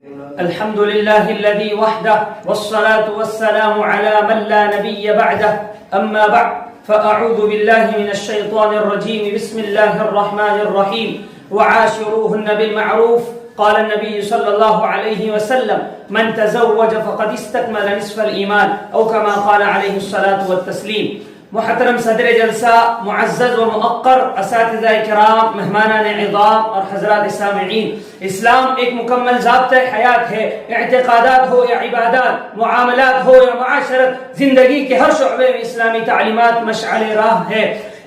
الحمد لله الذي وحده والصلاة والسلام على من لا نبي بعده أما بعد فأعوذ بالله من الشيطان الرجيم بسم الله الرحمن الرحيم وعاشروهن بالمعروف قال النبي صلى الله عليه وسلم من تزوج فقد استكمل نصف الإيمان أو كما قال عليه الصلاة والتسليم. محترم صدر جلسہ، معزز و مؤقر اساتذہ کرام، مہمانان عظام اور حضرات سامعین، اسلام ایک مکمل ضابطۂ حیات ہے. اعتقادات ہو یا عبادات، معاملات ہو یا معاشرت، زندگی کے ہر شعبے میں اسلامی تعلیمات مشعل راہ ہے.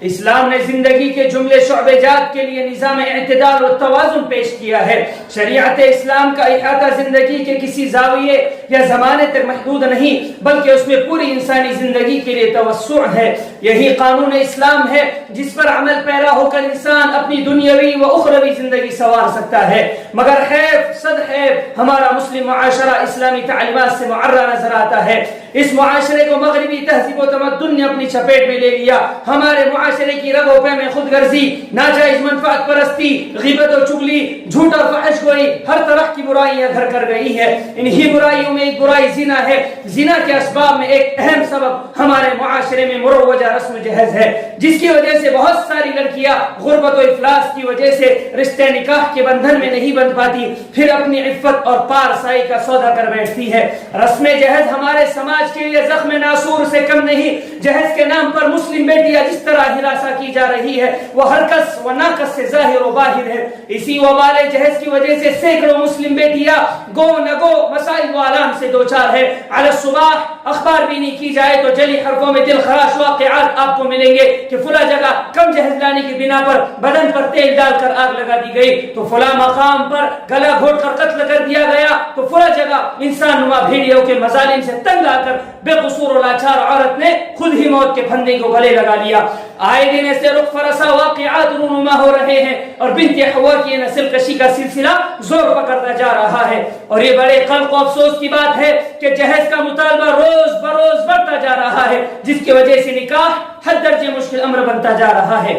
اسلام نے زندگی کے جملے شعبے جات کے لیے نظام اعتدال و توازن پیش کیا ہے. شریعت اسلام کا احاطہ زندگی کے کسی زاویے یا زمانے تک محدود نہیں، بلکہ اس میں پوری انسانی زندگی کے لیے توسع ہے. یہی قانون اسلام ہے جس پر عمل پیرا ہو کر انسان اپنی دنیاوی و اخروی زندگی سنوار سکتا ہے. مگر حیف صد حیف ہمارا مسلم معاشرہ اسلامی تعلیمات سے معرہ نظر آتا ہے. اس معاشرے کو مغربی تہذیب و تمدن نے اپنی چپیٹ میں لے لیا. ہمارے معاشرے کی رگ و پے میں خود غرضی، ناجائز منفعت پرستی، غیبت و چغلی، جھوٹ اور فحش گوئی، ہر طرح کی برائیاں گھر کر گئی ہے. انہی برائیوں میں ایک برائی زنا ہے. زنا کے اسباب میں ایک اہم سبب ہمارے معاشرے میں مروجہ رسم جہیز ہے، جس کی وجہ سے بہت ساری لڑکیاں غربت و افلاس کی وجہ سے رشتے نکاح کے بندھن میں نہیں بندھ پاتی، پھر اپنی عفت اور پارسائی کا سودا کر بیٹھتی ہے. رسم جہیز ہمارے سماج کے لیے زخم ناسور سے کم نہیں. جہیز کے نام پر مسلم بیٹیاں جس طرح ہراساں کی جا رہی ہے وہ ہر کس و ناقص سے ظاہر و باہر ہے. اسی وبال جہیز کی وجہ سے سینکڑوں مسلم بیٹیاں گو نگو مسائل و آلام سے دوچار ہے. علی الصباح اخبار بھی نہیں کی جائے تو جلی حرفوں میں دل خراش واقعات آپ کو ملیں گے کہ فلاں جگہ کم جہیز لانے کی بنا پر بدن پر تیل ڈال کر آگ لگا دی گئی، تو فلاں مقام پر گلا گھوٹ کر قتل کر دیا گیا، تو فلاں جگہ انسان نما بھیڑیوں کے مظالم سے تنگ آ کر بے قصور و لاچار عورت نے خود ہی موت کے پھندے کو گلے لگا لیا. آئے دن ایسے رخ فرسا واقعات رونما ہو رہے ہیں اور بنت حوا کی نسل کشی کا سلسلہ زور پکڑتا جا رہا ہے. اور یہ بڑے قلق و افسوس کی بات ہے کہ جہیز کا مطالبہ روز بروز بڑھتا جا رہا ہے، جس کی وجہ سے نکاح حد درجے مشکل امر بنتا جا رہا ہے.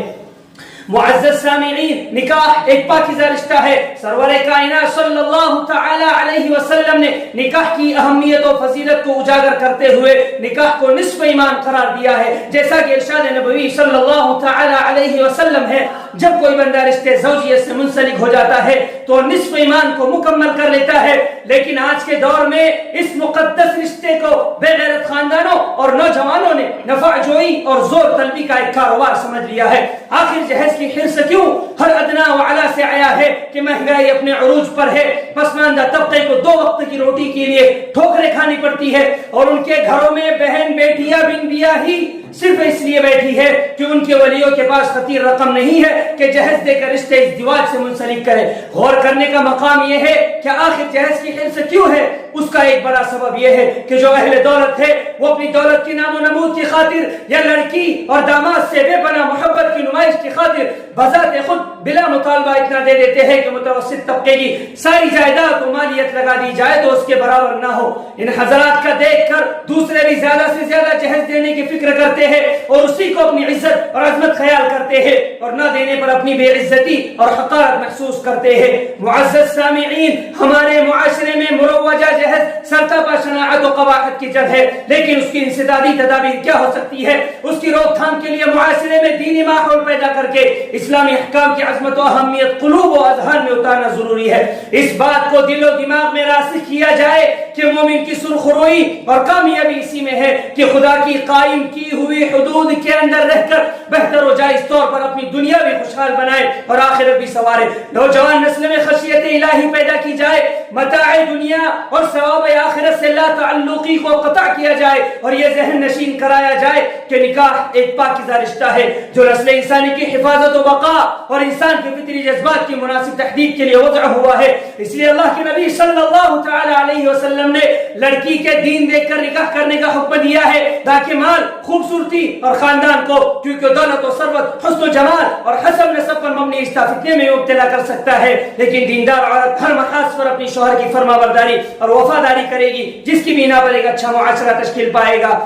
معزز سامعین، نکاح ایک پاکیزہ رشتہ ہے. سرور کائنات صلی اللہ تعالی علیہ وسلم نے نکاح کی اہمیت و فضیلت کو اجاگر کرتے ہوئے نکاح کو نصف ایمان قرار دیا ہے. جیسا کہ ارشاد نبوی صلی اللہ تعالی علیہ وسلم ہے، جب کوئی بندہ رشتے زوجیت سے منسلک ہو جاتا ہے تو نصف ایمان کو مکمل کر لیتا ہے. لیکن آج کے دور میں اس مقدس رشتے کو بے غیرت خاندانوں اور نوجوانوں نے نفع جوئی اور زور طلبی کا ایک کاروبار سمجھ لیا ہے. آخر جہیز کی حرص کیوں ہر ادنا و اعلیٰ سے آیا ہے کہ مہنگائی اپنے عروج پر ہے. پسماندہ طبقے کو دو وقت کی روٹی کے لیے ٹھوکریں کھانی پڑتی ہے اور ان کے گھروں میں بہن بیٹیاں بن بیاہ ہی صرف اس لیے بیٹھی ہے کہ ان کے ولیوں کے پاس خطیر رقم نہیں ہے کہ جہیز دے کر رشتے ازدواج سے منسلک کرے. غور کرنے کا مقام یہ ہے کہ آخر جہیز کی حرص کیوں ہے. اس کا ایک بڑا سبب یہ ہے کہ جو اہل دولت ہے وہ اپنی دولت کی نام و نمود کی خاطر یا لڑکی اور داماد سے بے پناہ محبت کی نمائش کی خاطر بذات خود بلا مطالبہ اتنا دے دیتے ہیں کہ متوسط طبقے کی ساری جائیداد کو مالیت لگا دی جائے تو اس کے برابر نہ ہو. ان حضرات کا دیکھ کر دوسرے بھی زیادہ سے زیادہ جہیز دینے کی فکر کرتے ہیں اور اسی کو اپنی عزت اور عظمت خیال کرتے ہیں اور نہ دینے پر اپنی بے عزتی اور حقارت محسوس کرتے ہیں. معزز سامعین، ہمارے معاشرے میں مروجہ جہیز سرتابہ شناعت و قباحت کی جڑ ہے، لیکن اس کی انسدادی تدابیر کیا ہو سکتی ہے؟ اس کی روک تھام کے لیے معاشرے میں دینی ماحول پیدا کر کے اسلامی احکام کی عظمت و اہمیت قلوب و اذہان میں اتارنا ضروری ہے. اس بات کو دل و دماغ میں راسخ کیا جائے کہ مومن کی سرخ روئی اور کامیابی اسی میں ہے کہ خدا کی قائم کی ہوئی حدود کے اندر رہ کر بہتر و جائز طور پر اپنی دنیا بھی خوشحال بنائے اور آخرت بھی سنوارے. نوجوان نسل میں خشیت الہی پیدا کی جائے، متاع دنیا اور ثواب آخرت سے لا تعلقی کو قطع کیا جائے اور یہ ذہن نشین کرایا جائے کہ نکاح ایک پاکیزہ رشتہ ہے جو نسل انسانی کی حفاظت و بقا اور انسان کے فطری جذبات کی مناسب تحدید کے لیے وضع ہوا ہے. اس لیے اللہ کے نبی صلی اللہ تعالی علیہ وسلم نے لڑکی کے دین دیکھ کر نکاح کرنے کا حکم دیا ہے تاکہ مال، خوبصورتی اور خاندان کو، کیونکہ دولت و ثروت حسن و جمال اور حسب نسب پر مبنی اس فتنے میں مبتلا کر سکتا ہے، لیکن دیندار عورت ہر محاذ پر اپنی شوہر کی فرما برداری اور وفاداری کرے گی، جس کی بنا پر ایک اچھا معاشرہ تشکیل پائے گا.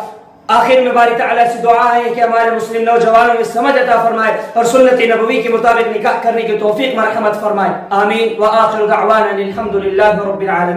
آخر میں باری تعالیٰ سے دعا ہے کہ ہمارے مسلم نوجوانوں میں سمجھ عطا فرمائے اور سنت نبوی کے مطابق نکاح کرنے کی توفیق مرحمت فرمائے. آمین. وآخر دعوانا الحمد للہ رب العالمین.